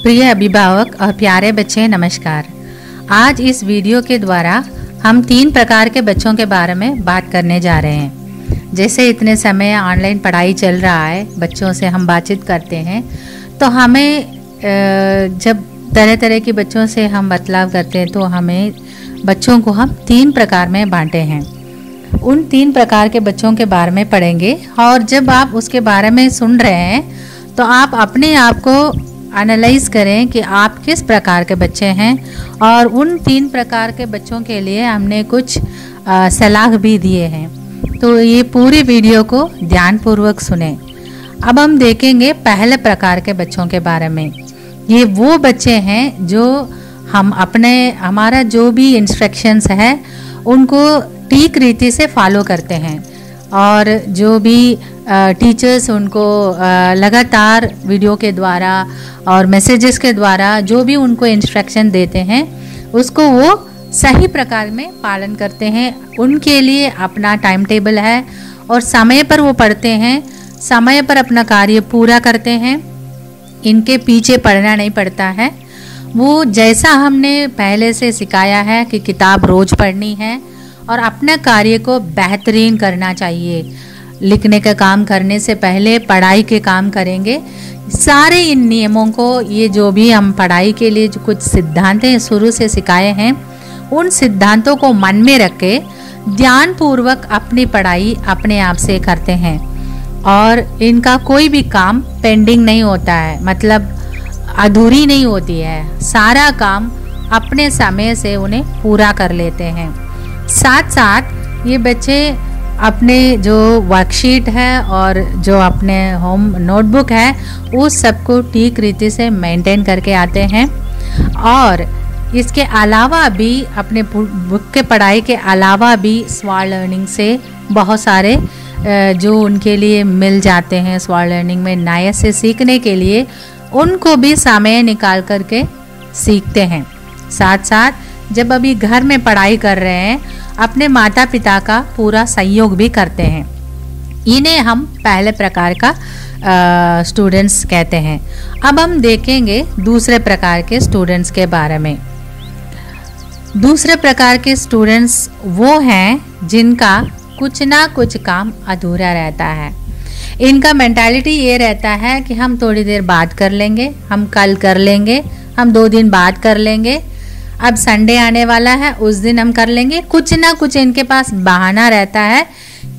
प्रिय अभिभावक और प्यारे बच्चे, नमस्कार। आज इस वीडियो के द्वारा हम 3 प्रकार के बच्चों के बारे में बात करने जा रहे हैं। जैसे इतने समय ऑनलाइन पढ़ाई चल रहा है, बच्चों से हम बातचीत करते हैं, तो हमें जब तरह तरह के बच्चों से हम बर्ताव करते हैं तो हमें बच्चों को हम 3 प्रकार में बांटे हैं। उन 3 प्रकार के बच्चों के बारे में पढ़ेंगे और जब आप उसके बारे में सुन रहे हैं तो आप अपने आप को एनालाइज करें कि आप किस प्रकार के बच्चे हैं, और उन 3 प्रकार के बच्चों के लिए हमने कुछ सलाह भी दिए हैं। तो ये पूरी वीडियो को ध्यानपूर्वक सुने। अब हम देखेंगे पहले प्रकार के बच्चों के बारे में। ये वो बच्चे हैं जो हमारा जो भी इंस्ट्रक्शंस है उनको ठीक रीति से फॉलो करते हैं, और जो भी टीचर्स उनको लगातार वीडियो के द्वारा और मैसेजेस के द्वारा जो भी उनको इंस्ट्रक्शन देते हैं उसको वो सही प्रकार में पालन करते हैं। उनके लिए अपना टाइम टेबल है और समय पर वो पढ़ते हैं, समय पर अपना कार्य पूरा करते हैं। इनके पीछे पढ़ना नहीं पड़ता है। वो जैसा हमने पहले से सिखाया है कि किताब रोज पढ़नी है और अपना कार्य को बेहतरीन करना चाहिए। लिखने का काम करने से पहले पढ़ाई के काम करेंगे। सारे इन नियमों को, ये जो भी हम पढ़ाई के लिए जो कुछ सिद्धांत हैं शुरू से सिखाए हैं, उन सिद्धांतों को मन में रख के ध्यानपूर्वक अपनी पढ़ाई अपने आप से करते हैं, और इनका कोई भी काम पेंडिंग नहीं होता है, मतलब अधूरी नहीं होती है। सारा काम अपने समय से उन्हें पूरा कर लेते हैं। साथ साथ ये बच्चे अपने जो वर्कशीट है और जो अपने होम नोटबुक है उस सबको ठीक रीति से मेंटेन करके आते हैं, और इसके अलावा भी अपने बुक के पढ़ाई के अलावा भी स्मार्ट लर्निंग से बहुत सारे जो उनके लिए मिल जाते हैं स्मार्ट लर्निंग में नए से सीखने के लिए, उनको भी समय निकाल करके सीखते हैं। साथ साथ जब अभी घर में पढ़ाई कर रहे हैं अपने माता पिता का पूरा सहयोग भी करते हैं। इन्हें हम पहले प्रकार का स्टूडेंट्स कहते हैं। अब हम देखेंगे दूसरे प्रकार के स्टूडेंट्स के बारे में। दूसरे प्रकार के स्टूडेंट्स वो हैं जिनका कुछ ना कुछ काम अधूरा रहता है। इनका मेंटालिटी ये रहता है कि हम थोड़ी देर बाद कर लेंगे, हम कल कर लेंगे, हम 2 दिन बाद कर लेंगे, अब संडे आने वाला है उस दिन हम कर लेंगे। कुछ ना कुछ इनके पास बहाना रहता है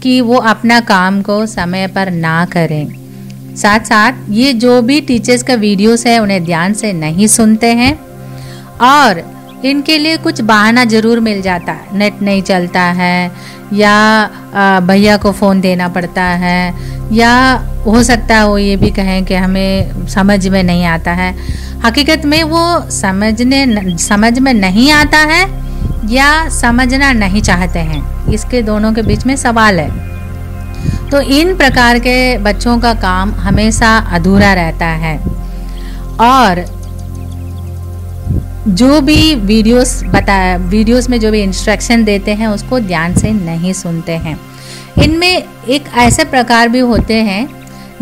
कि वो अपना काम को समय पर ना करें। साथ साथ ये जो भी टीचर्स का वीडियोस है उन्हें ध्यान से नहीं सुनते हैं, और इनके लिए कुछ बहाना जरूर मिल जाता है। नेट नहीं चलता है, या भैया को फ़ोन देना पड़ता है, या हो सकता है वो ये भी कहें कि हमें समझ में नहीं आता है। हकीकत में वो समझ में नहीं आता है या समझना नहीं चाहते हैं, इसके दोनों के बीच में सवाल है। तो इन प्रकार के बच्चों का काम हमेशा अधूरा रहता है, और जो भी वीडियोस में जो भी इंस्ट्रक्शन देते हैं उसको ध्यान से नहीं सुनते हैं। इनमें एक ऐसे प्रकार भी होते हैं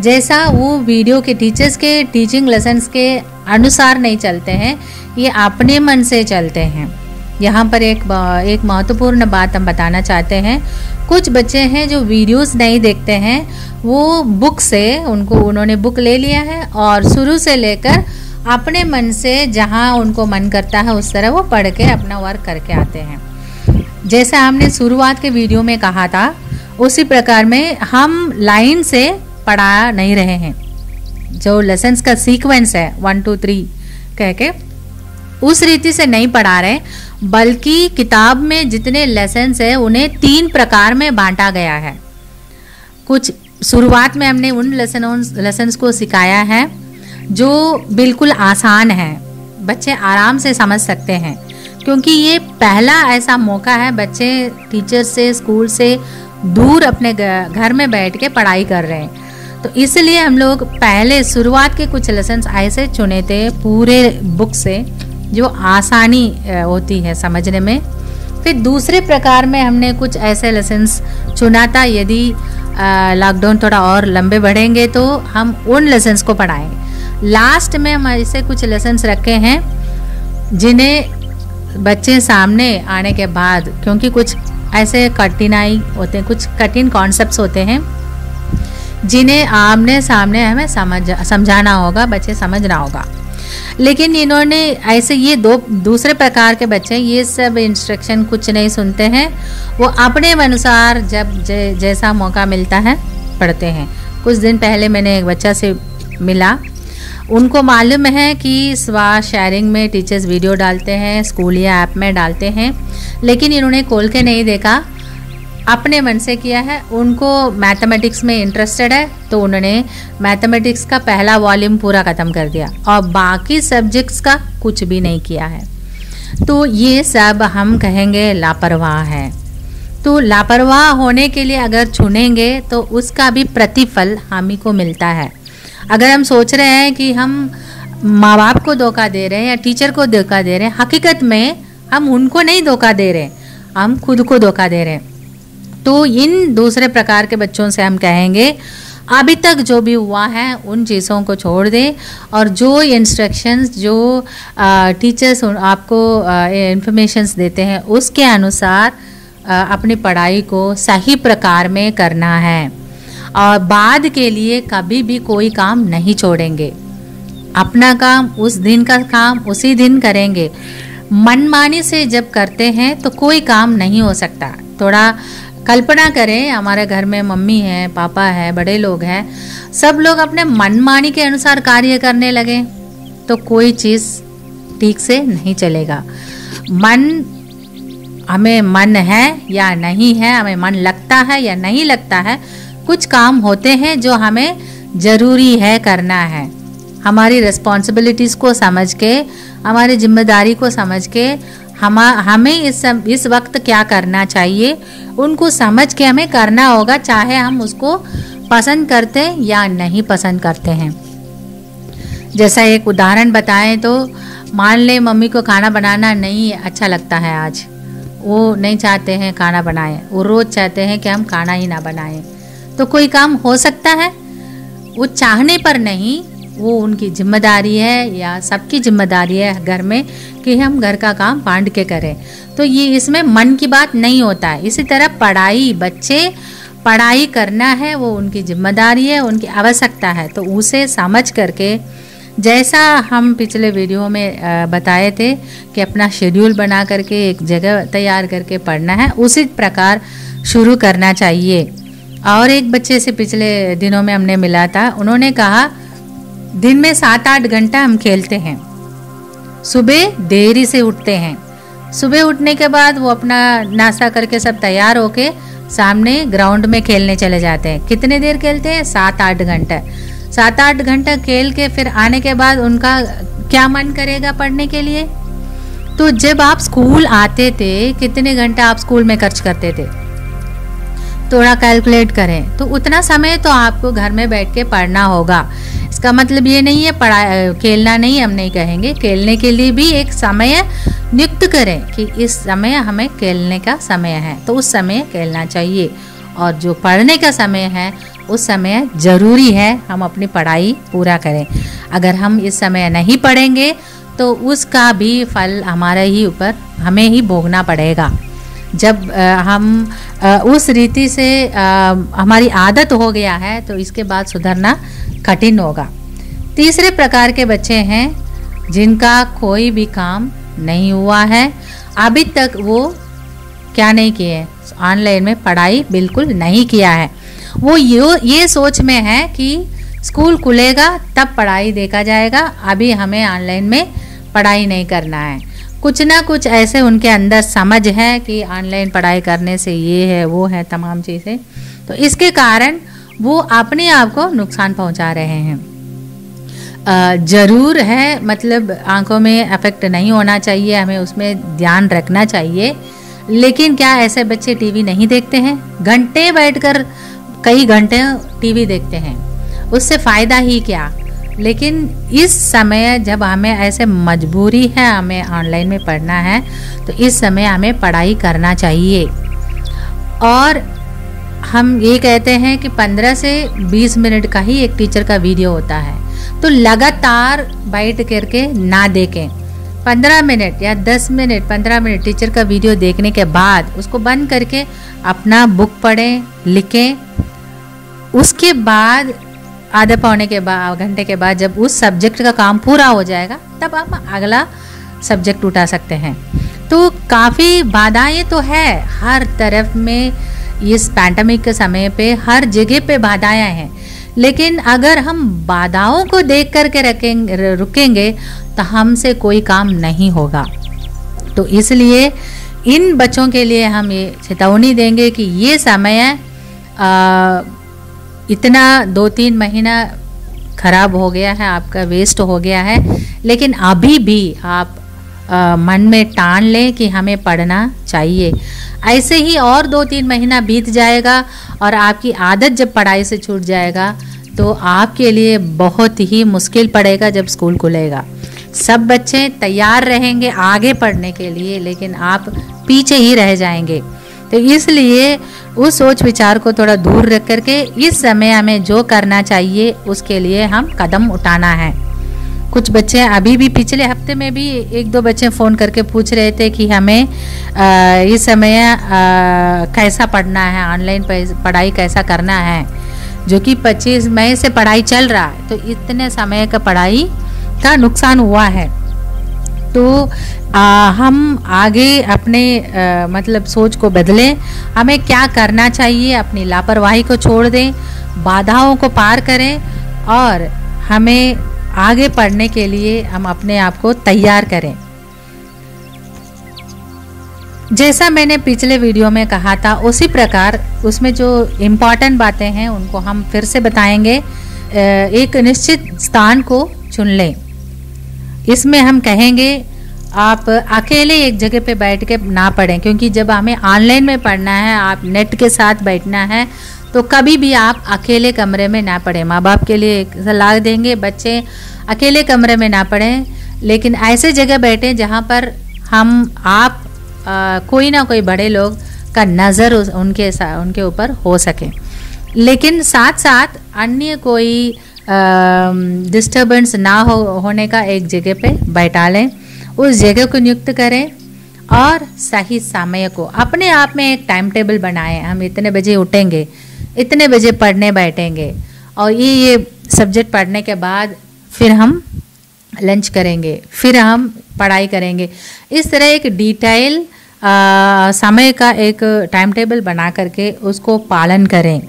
जैसा वो वीडियो के टीचर्स के टीचिंग लेसन्स के अनुसार नहीं चलते हैं, ये अपने मन से चलते हैं। यहाँ पर एक महत्वपूर्ण बात हम बताना चाहते हैं। कुछ बच्चे हैं जो वीडियोस नहीं देखते हैं, वो बुक से उन्होंने बुक ले लिया है और शुरू से लेकर अपने मन से जहाँ उनको मन करता है उस तरह वो पढ़ के अपना वर्क करके आते हैं। जैसे हमने शुरुआत के वीडियो में कहा था उसी प्रकार में हम लाइन से पढ़ा नहीं रहे हैं। जो लेसन्स का सीक्वेंस है 1 2 3 कह के उस रीति से नहीं पढ़ा रहे, बल्कि किताब में जितने लेसन्स है उन्हें 3 प्रकार में बांटा गया है। कुछ शुरुआत में हमने उन लेसन्स को सिखाया है जो बिल्कुल आसान है, बच्चे आराम से समझ सकते हैं, क्योंकि ये पहला ऐसा मौका है बच्चे टीचर से स्कूल से दूर अपने घर में बैठ के पढ़ाई कर रहे हैं। तो इसलिए हम लोग पहले शुरुआत के कुछ लेसन्स ऐसे चुने थे पूरे बुक से जो आसानी होती है समझने में। फिर दूसरे प्रकार में हमने कुछ ऐसे लेसन्स चुना था, यदि लॉकडाउन थोड़ा और लंबे बढ़ेंगे तो हम उन लेसन्स को पढ़ाएंगे। लास्ट में हम ऐसे कुछ लेसन्स रखे हैं जिन्हें बच्चे सामने आने के बाद, क्योंकि कुछ ऐसे कठिनाई होते हैं, कुछ कठिन कॉन्सेप्ट्स होते हैं जिन्हें आमने सामने हमें समझाना होगा, बच्चे समझना होगा। लेकिन इन्होंने ऐसे ये दूसरे प्रकार के बच्चे ये सब इंस्ट्रक्शन कुछ नहीं सुनते हैं, वो अपने अनुसार जब जैसा मौका मिलता है पढ़ते हैं। कुछ दिन पहले मैंने एक बच्चा से मिला, उनको मालूम है कि स्वा शेयरिंग में टीचर्स वीडियो डालते हैं, स्कूल या ऐप में डालते हैं, लेकिन इन्होंने खोल के नहीं देखा, अपने मन से किया है। उनको मैथमेटिक्स में इंटरेस्टेड है तो उन्होंने मैथमेटिक्स का पहला वॉल्यूम पूरा ख़त्म कर दिया और बाकी सब्जेक्ट्स का कुछ भी नहीं किया है। तो ये सब हम कहेंगे लापरवाह है। तो लापरवाह होने के लिए अगर चुनेंगे तो उसका भी प्रतिफल हम ही को मिलता है। अगर हम सोच रहे हैं कि हम माँ बाप को धोखा दे रहे हैं या टीचर को धोखा दे रहे हैं, हकीकत में हम उनको नहीं धोखा दे रहे, हम खुद को धोखा दे रहे हैं। तो इन दूसरे प्रकार के बच्चों से हम कहेंगे अभी तक जो भी हुआ है उन चीज़ों को छोड़ दें और जो इंस्ट्रक्शंस जो टीचर्स आपको इंफॉर्मेशंस देते हैं उसके अनुसार अपनी पढ़ाई को सही प्रकार में करना है और बाद के लिए कभी भी कोई काम नहीं छोड़ेंगे। अपना काम उस दिन का काम उसी दिन करेंगे। मनमानी से जब करते हैं तो कोई काम नहीं हो सकता। थोड़ा कल्पना करें, हमारे घर में मम्मी है, पापा है, बड़े लोग हैं, सब लोग अपने मनमानी के अनुसार कार्य करने लगे तो कोई चीज़ ठीक से नहीं चलेगा। हमें मन है या नहीं है, हमें मन लगता है या नहीं लगता है, कुछ काम होते हैं जो हमें ज़रूरी है करना है। हमारी रिस्पॉन्सिबिलिटीज़ को समझ के, हमारी जिम्मेदारी को समझ के हमें इस वक्त क्या करना चाहिए उनको समझ के हमें करना होगा, चाहे हम उसको पसंद करते या नहीं पसंद करते हैं। जैसा एक उदाहरण बताएं तो मान लें मम्मी को खाना बनाना नहीं अच्छा लगता है, आज वो नहीं चाहते हैं खाना बनाएं, वो रोज़ चाहते हैं कि हम खाना ही ना बनाएं। तो कोई काम हो सकता है, वो चाहने पर नहीं, वो उनकी जिम्मेदारी है या सबकी जिम्मेदारी है घर में कि हम घर का काम बांट के करें। तो ये इसमें मन की बात नहीं होता है। इसी तरह पढ़ाई, बच्चे पढ़ाई करना है वो उनकी जिम्मेदारी है, उनकी आवश्यकता है। तो उसे समझ करके, जैसा हम पिछले वीडियो में बताए थे कि अपना शेड्यूल बना करके एक जगह तैयार करके पढ़ना है, उसी प्रकार शुरू करना चाहिए। और एक बच्चे से पिछले दिनों में हमने मिला था, उन्होंने कहा दिन में 7-8 घंटा हम खेलते हैं, सुबह देरी से उठते हैं, सुबह उठने के बाद वो अपना नाश्ता करके सब तैयार होके सामने ग्राउंड में खेलने चले जाते हैं। कितने देर खेलते हैं? 7-8 घंटा। 7-8 घंटा खेल के फिर आने के बाद उनका क्या मन करेगा पढ़ने के लिए? तो जब आप स्कूल आते थे कितने घंटा आप स्कूल में खर्च करते थे? थोड़ा कैलकुलेट करें तो उतना समय तो आपको घर में बैठ के पढ़ना होगा। इसका मतलब ये नहीं है खेलना नहीं, हम नहीं कहेंगे, खेलने के लिए भी एक समय नियुक्त करें कि इस समय हमें खेलने का समय है तो उस समय खेलना चाहिए, और जो पढ़ने का समय है उस समय ज़रूरी है हम अपनी पढ़ाई पूरा करें। अगर हम इस समय नहीं पढ़ेंगे तो उसका भी फल हमारे ही ऊपर हमें ही भोगना पड़ेगा। जब हम उस रीति से हमारी आदत हो गया है तो इसके बाद सुधरना कठिन होगा। तीसरे प्रकार के बच्चे हैं जिनका कोई भी काम नहीं हुआ है, अभी तक वो क्या नहीं किए, ऑनलाइन में पढ़ाई बिल्कुल नहीं किया है। वो ये सोच में है कि स्कूल खुलेगा तब पढ़ाई देखा जाएगा, अभी हमें ऑनलाइन में पढ़ाई नहीं करना है। कुछ ना कुछ ऐसे उनके अंदर समझ है कि ऑनलाइन पढ़ाई करने से ये है वो है तमाम चीज़ें, तो इसके कारण वो अपने आप को नुकसान पहुंचा रहे हैं। ज़रूर है, मतलब आंखों में अफेक्ट नहीं होना चाहिए, हमें उसमें ध्यान रखना चाहिए, लेकिन क्या ऐसे बच्चे टीवी नहीं देखते हैं? घंटे बैठकर कई घंटे टीवी देखते हैं, उससे फ़ायदा ही क्या? लेकिन इस समय जब हमें ऐसे मजबूरी है, हमें ऑनलाइन में पढ़ना है, तो इस समय हमें पढ़ाई करना चाहिए। और हम ये कहते हैं कि 15 से 20 मिनट का ही एक टीचर का वीडियो होता है, तो लगातार बैठ करके ना देखें। 15 मिनट या 10 मिनट 15 मिनट टीचर का वीडियो देखने के बाद उसको बंद करके अपना बुक पढ़ें, लिखें। उसके बाद आधे पौने के बाद घंटे के बाद जब उस सब्जेक्ट का काम पूरा हो जाएगा, तब हम अगला सब्जेक्ट उठा सकते हैं। तो काफ़ी बाधाएं तो है हर तरफ में, इस पैंडेमिक के समय पे हर जगह पे बाधाएं हैं, लेकिन अगर हम बाधाओं को देख करके रुकेंगे तो हमसे कोई काम नहीं होगा। तो इसलिए इन बच्चों के लिए हम ये चेतावनी देंगे कि ये समय इतना 2-3 महीना खराब हो गया है, आपका वेस्ट हो गया है, लेकिन अभी भी आप मन में ठान लें कि हमें पढ़ना चाहिए। ऐसे ही और 2-3 महीना बीत जाएगा और आपकी आदत जब पढ़ाई से छूट जाएगा तो आपके लिए बहुत ही मुश्किल पड़ेगा जब स्कूल खुलेगा। सब बच्चे तैयार रहेंगे आगे पढ़ने के लिए, लेकिन आप पीछे ही रह जाएंगे। तो इसलिए उस सोच विचार को थोड़ा दूर रख करके इस समय हमें जो करना चाहिए उसके लिए हम कदम उठाना है। कुछ बच्चे अभी भी, पिछले हफ्ते में भी 1-2 बच्चे फ़ोन करके पूछ रहे थे कि हमें इस समय कैसा पढ़ना है, ऑनलाइन पढ़ाई कैसा करना है, जो कि 25 मई से पढ़ाई चल रहा है। तो इतने समय का पढ़ाई का नुकसान हुआ है। तो हम आगे अपने मतलब सोच को बदलें। हमें क्या करना चाहिए, अपनी लापरवाही को छोड़ दें, बाधाओं को पार करें और हमें आगे पढ़ने के लिए हम अपने आप को तैयार करें। जैसा मैंने पिछले वीडियो में कहा था, उसी प्रकार उसमें जो इम्पॉर्टेंट बातें हैं उनको हम फिर से बताएंगे। एक निश्चित स्थान को चुन लें। इसमें हम कहेंगे आप अकेले एक जगह पे बैठ के ना पढ़ें, क्योंकि जब हमें ऑनलाइन में पढ़ना है, आप नेट के साथ बैठना है, तो कभी भी आप अकेले कमरे में ना पढ़ें। माँ बाप के लिए एक सलाह देंगे, बच्चे अकेले कमरे में ना पढ़ें, लेकिन ऐसे जगह बैठें जहाँ पर आप कोई ना कोई बड़े लोग का नज़र उनके ऊपर हो सके, लेकिन साथ साथ अन्य कोई डिस्टर्बेंस ना होने का एक जगह पे बैठा लें। उस जगह को नियुक्त करें और सही समय को अपने आप में एक टाइम टेबल बनाएं। हम इतने बजे उठेंगे, इतने बजे पढ़ने बैठेंगे और ये सब्जेक्ट पढ़ने के बाद फिर हम लंच करेंगे, फिर हम पढ़ाई करेंगे। इस तरह एक डिटेल समय का एक टाइम टेबल बना करके उसको पालन करें।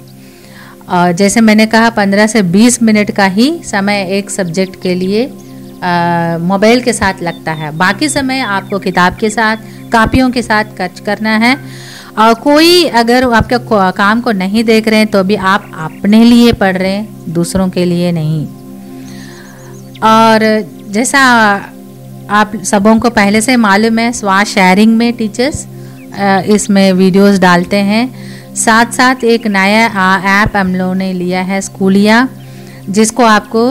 जैसे मैंने कहा 15 से 20 मिनट का ही समय एक सब्जेक्ट के लिए मोबाइल के साथ लगता है। बाकी समय आपको किताब के साथ, कापियों के साथ खर्च करना है। और कोई अगर आपके काम को नहीं देख रहे हैं तो भी आप अपने लिए पढ़ रहे हैं, दूसरों के लिए नहीं। और जैसा आप सबों को पहले से मालूम है, स्वास्थ्य शेयरिंग में टीचर्स इसमें वीडियोस डालते हैं। साथ साथ एक नया ऐप हम लोगों ने लिया है, स्कूलिया, जिसको आपको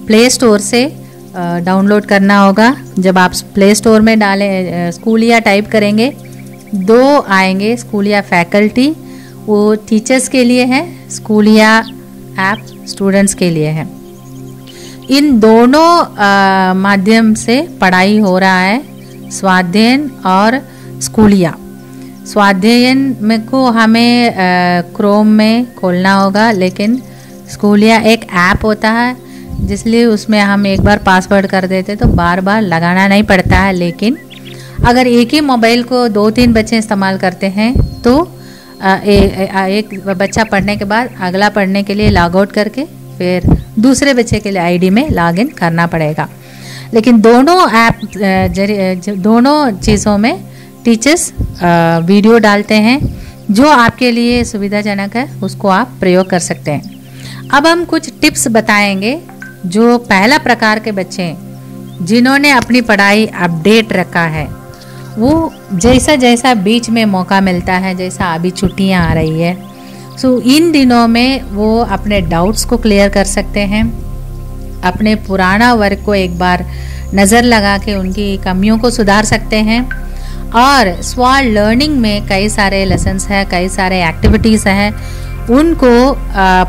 प्ले स्टोर से डाउनलोड करना होगा। जब आप प्ले स्टोर में डालें, स्कूलिया टाइप करेंगे, 2 आएंगे, स्कूलिया फैकल्टी, वो टीचर्स के लिए है, स्कूलिया ऐप स्टूडेंट्स के लिए है। इन दोनों माध्यम से पढ़ाई हो रहा है, स्वाध्ययन और स्कूलिया। स्वाध्ययन में को हमें क्रोम में खोलना होगा, लेकिन स्कूलिया एक ऐप होता है, जिसलिए उसमें हम एक बार पासवर्ड कर देते तो बार बार लगाना नहीं पड़ता है। लेकिन अगर एक ही मोबाइल को 2-3 बच्चे इस्तेमाल करते हैं तो एक बच्चा पढ़ने के बाद अगला पढ़ने के लिए लॉग आउट करके फिर दूसरे बच्चे के लिए आईडी में लॉगिन करना पड़ेगा। लेकिन दोनों ऐप दोनों चीज़ों में टीचर्स वीडियो डालते हैं, जो आपके लिए सुविधाजनक है उसको आप प्रयोग कर सकते हैं। अब हम कुछ टिप्स बताएंगे जो पहला प्रकार के बच्चे हैं जिन्होंने अपनी पढ़ाई अपडेट रखा है, वो जैसा जैसा बीच में मौका मिलता है, जैसा अभी छुट्टियां आ रही है, सो इन दिनों में वो अपने डाउट्स को क्लियर कर सकते हैं। अपने पुराना वर्क को एक बार नज़र लगा के उनकी कमियों को सुधार सकते हैं। और स्वाल लर्निंग में कई सारे लेसन्स हैं, कई सारे एक्टिविटीज़ हैं, उनको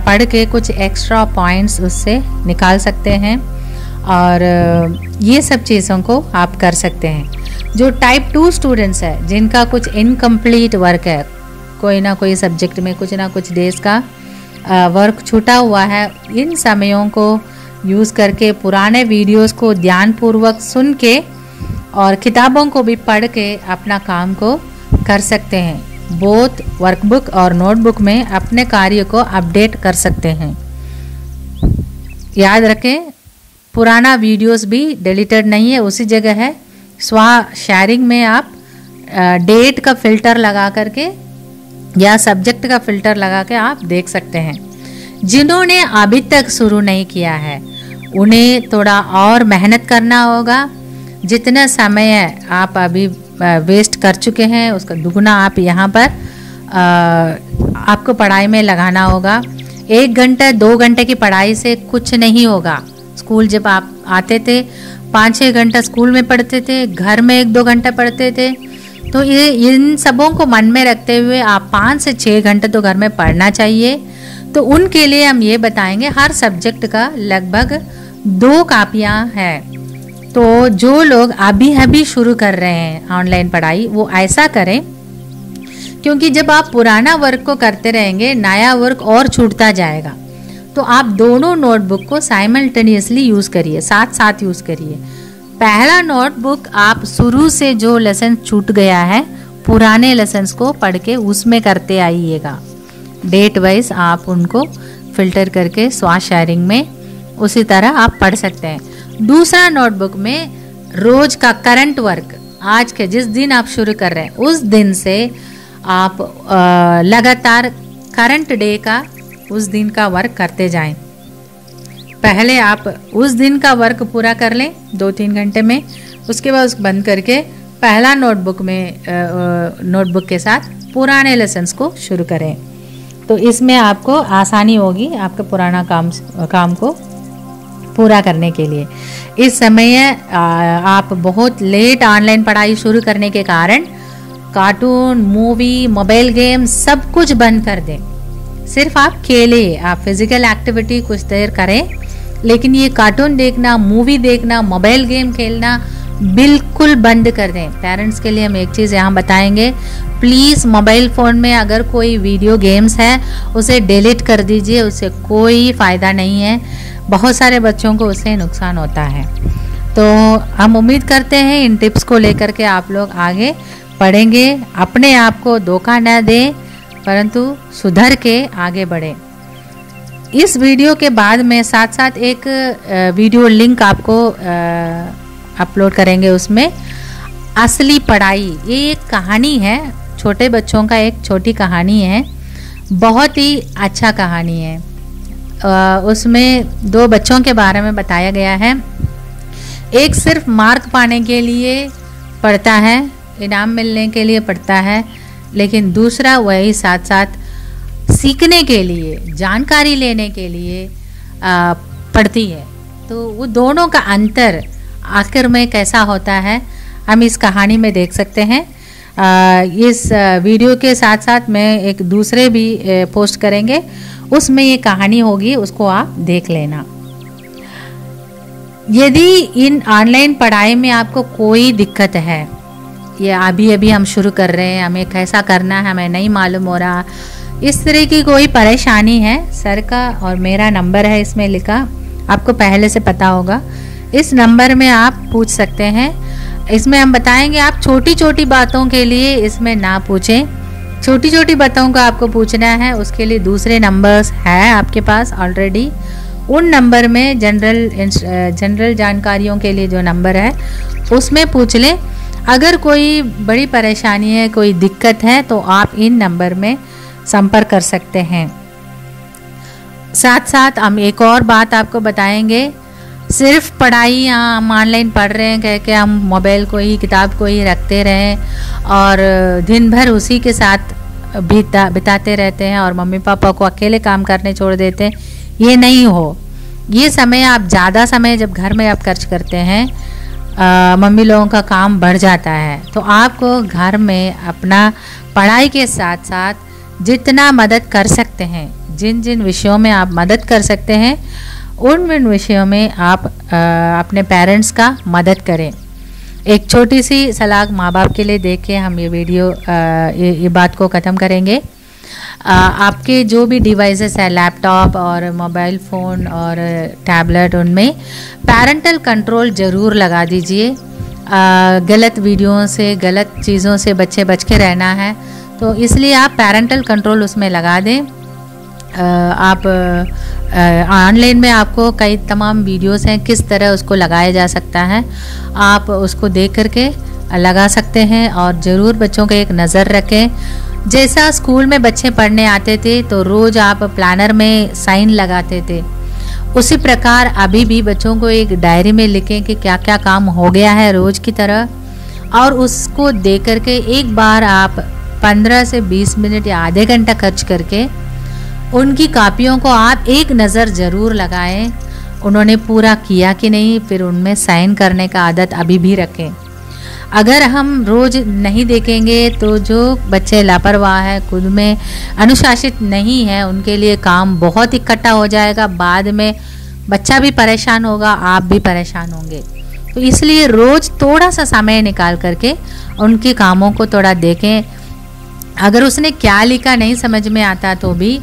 पढ़ के कुछ एक्स्ट्रा पॉइंट्स उससे निकाल सकते हैं और ये सब चीज़ों को आप कर सकते हैं। जो टाइप 2 स्टूडेंट्स है, जिनका कुछ इनकम्प्लीट वर्क है, कोई ना कोई सब्जेक्ट में कुछ ना कुछ डेज का वर्क छूटा हुआ है, इन समयों को यूज़ करके पुराने वीडियोस को ध्यानपूर्वक सुन के और किताबों को भी पढ़ के अपना काम को कर सकते हैं। बोथ वर्कबुक और नोटबुक में अपने कार्य को अपडेट कर सकते हैं। याद रखें, पुराना वीडियोस भी डिलीटेड नहीं है, उसी जगह है। स्वा शेयरिंग में आप डेट का फिल्टर लगा करके या सब्जेक्ट का फिल्टर लगा के आप देख सकते हैं। जिन्होंने अभी तक शुरू नहीं किया है उन्हें थोड़ा और मेहनत करना होगा। जितना समय आप अभी वेस्ट कर चुके हैं उसका दुगना आप यहाँ पर आपको पढ़ाई में लगाना होगा। 1 घंटा 2 घंटे की पढ़ाई से कुछ नहीं होगा। स्कूल जब आप आते थे 5-6 घंटा स्कूल में पढ़ते थे, घर में 1-2 घंटा पढ़ते थे, तो ये इन सबों को मन में रखते हुए आप 5 से 6 घंटे तो घर में पढ़ना चाहिए। तो उनके लिए हम ये बताएंगे, हर सब्जेक्ट का लगभग 2 कापियाँ हैं। तो जो लोग अभी शुरू कर रहे हैं ऑनलाइन पढ़ाई, वो ऐसा करें, क्योंकि जब आप पुराना वर्क को करते रहेंगे नया वर्क और छूटता जाएगा। तो आप दोनों नोटबुक को साइमल्टेनियसली यूज़ करिए, साथ साथ यूज़ करिए। पहला नोटबुक आप शुरू से जो लेसन छूट गया है पुराने लेसन्स को पढ़ के उसमें करते आइएगा। डेट वाइज आप उनको फिल्टर करके स्वा शेयरिंग में उसी तरह आप पढ़ सकते हैं। दूसरा नोटबुक में रोज का करंट वर्क, आज के जिस दिन आप शुरू कर रहे हैं उस दिन से आप लगातार करंट डे का उस दिन का वर्क करते जाएं। पहले आप उस दिन का वर्क पूरा कर लें 2-3 घंटे में, उसके बाद उसको बंद करके पहला नोटबुक के साथ पुराने लेसन्स को शुरू करें। तो इसमें आपको आसानी होगी आपके पुराना काम को पूरा करने के लिए। इस समय आप बहुत लेट ऑनलाइन पढ़ाई शुरू करने के कारण कार्टून, मूवी, मोबाइल गेम सब कुछ बंद कर दें। सिर्फ आप खेलें, आप फिजिकल एक्टिविटी कुछ देर करें, लेकिन ये कार्टून देखना, मूवी देखना, मोबाइल गेम खेलना बिल्कुल बंद कर दें। पेरेंट्स के लिए हम एक चीज़ यहाँ बताएंगे, प्लीज़ मोबाइल फ़ोन में अगर कोई वीडियो गेम्स है उसे डिलीट कर दीजिए, उससे कोई फ़ायदा नहीं है। बहुत सारे बच्चों को उससे नुकसान होता है। तो हम उम्मीद करते हैं इन टिप्स को लेकर के आप लोग आगे पढ़ेंगे, अपने आप को धोखा न दें परंतु सुधर के आगे बढ़ें। इस वीडियो के बाद में साथ साथ एक वीडियो लिंक आपको अपलोड करेंगे। उसमें असली पढ़ाई, ये एक कहानी है, छोटे बच्चों का एक छोटी कहानी है, बहुत ही अच्छा कहानी है। उसमें 2 बच्चों के बारे में बताया गया है। एक सिर्फ मार्क पाने के लिए पढ़ता है, इनाम मिलने के लिए पढ़ता है, लेकिन दूसरा वही साथ साथ सीखने के लिए, जानकारी लेने के लिए पढ़ती है। तो वो दोनों का अंतर आखिर में कैसा होता है हम इस कहानी में देख सकते हैं। इस वीडियो के साथ साथ मैं एक दूसरे भी पोस्ट करेंगे, उसमें ये कहानी होगी, उसको आप देख लेना। यदि इन ऑनलाइन पढ़ाई में आपको कोई दिक्कत है, ये अभी हम शुरू कर रहे हैं, हमें कैसा करना है हमें नहीं मालूम हो रहा, इस तरह की कोई परेशानी है, सर का और मेरा नंबर है इसमें लिखा, आपको पहले से पता होगा। इस नंबर में आप पूछ सकते हैं। इसमें हम बताएंगे, आप छोटी छोटी बातों के लिए इसमें ना पूछें, छोटी छोटी बातों का आपको पूछना है, उसके लिए दूसरे नंबर्स है आपके पास ऑलरेडी। उन नंबर में जनरल जानकारियों के लिए जो नंबर है उसमें पूछ लें। अगर कोई बड़ी परेशानी है, कोई दिक्कत है, तो आप इन नंबर में संपर्क कर सकते हैं। साथ साथ हम एक और बात आपको बताएंगे, सिर्फ पढ़ाई हम ऑनलाइन पढ़ रहे हैं कह के हम मोबाइल को ही, किताब को ही रखते रहें और दिन भर उसी के साथ बिताते रहते हैं और मम्मी पापा को अकेले काम करने छोड़ देते हैं, ये नहीं हो। ये समय आप ज़्यादा समय जब घर में आप खर्च करते हैं, मम्मी लोगों का काम बढ़ जाता है, तो आपको घर में अपना पढ़ाई के साथ साथ जितना मदद कर सकते हैं, जिन जिन विषयों में आप मदद कर सकते हैं, उन विषयों में आप अपने पेरेंट्स का मदद करें। एक छोटी सी सलाह माँ बाप के लिए देख के हम ये वीडियो ये बात को ख़त्म करेंगे। आपके जो भी डिवाइसेस है, लैपटॉप और मोबाइल फ़ोन और टैबलेट, उनमें पैरेंटल कंट्रोल ज़रूर लगा दीजिए। गलत वीडियो से, गलत चीज़ों से बच्चे बच के रहना है, तो इसलिए आप पैरेंटल कंट्रोल उसमें लगा दें। आप ऑनलाइन में आपको कई तमाम वीडियोस हैं किस तरह उसको लगाया जा सकता है, आप उसको देख करके लगा सकते हैं। और ज़रूर बच्चों का एक नज़र रखें। जैसा स्कूल में बच्चे पढ़ने आते थे तो रोज़ आप प्लानर में साइन लगाते थे, उसी प्रकार अभी भी बच्चों को एक डायरी में लिखें कि क्या क्या काम हो गया है रोज़ की तरह, और उसको देख करके एक बार आप 15 से 20 मिनट या आधे घंटा खर्च करके उनकी कापियों को आप एक नज़र ज़रूर लगाएं, उन्होंने पूरा किया कि नहीं, फिर उनमें साइन करने का आदत अभी भी रखें। अगर हम रोज़ नहीं देखेंगे तो जो बच्चे लापरवाह है, खुद में अनुशासित नहीं है, उनके लिए काम बहुत इकट्ठा हो जाएगा। बाद में बच्चा भी परेशान होगा, आप भी परेशान होंगे। तो इसलिए रोज़ थोड़ा सा समय निकाल करके उनके कामों को थोड़ा देखें। अगर उसने क्या लिखा नहीं समझ में आता तो भी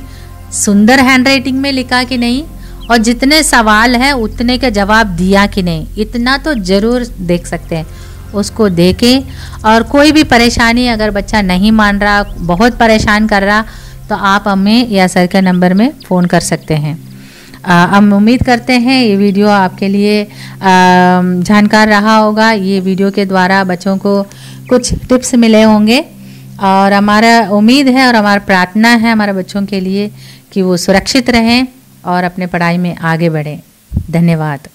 सुंदर हैंडराइटिंग में लिखा कि नहीं, और जितने सवाल हैं उतने का जवाब दिया कि नहीं, इतना तो ज़रूर देख सकते हैं। उसको देखें, और कोई भी परेशानी अगर बच्चा नहीं मान रहा, बहुत परेशान कर रहा, तो आप हमें या सर के नंबर में फ़ोन कर सकते हैं। हम उम्मीद करते हैं ये वीडियो आपके लिए जानकार रहा होगा। ये वीडियो के द्वारा बच्चों को कुछ टिप्स मिले होंगे, और हमारा उम्मीद है और हमारा प्रार्थना है हमारे बच्चों के लिए कि वो सुरक्षित रहें और अपने पढ़ाई में आगे बढ़ें। धन्यवाद।